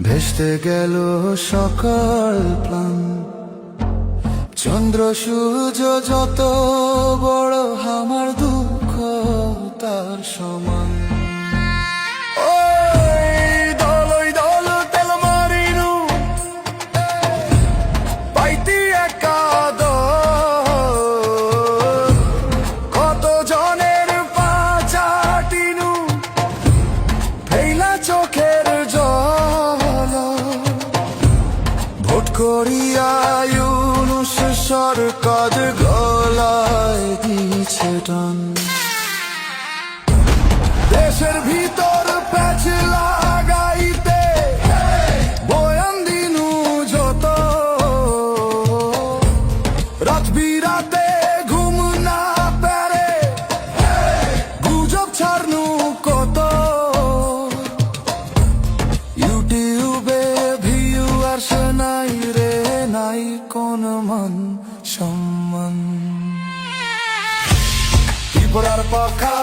ভেস্তে গেল সকাল প্লান, চন্দ্র সূর্য যত বড় আমার দুঃখ তার সমান। চোখের জল ভোট করিয়া ইউনুস সরকার গলায় দিছে টান। দেশের ভিতর প্যাচ লাগাইতে বয়ান দিনু যত, রাত বিরাতে ঘুম না পেরে গুজব ছাড়নু কত। ইউটিউবে ভিউয়ার্স নাই রে, নাই কোন মান সম্মান। ত্রিপুরার পাখা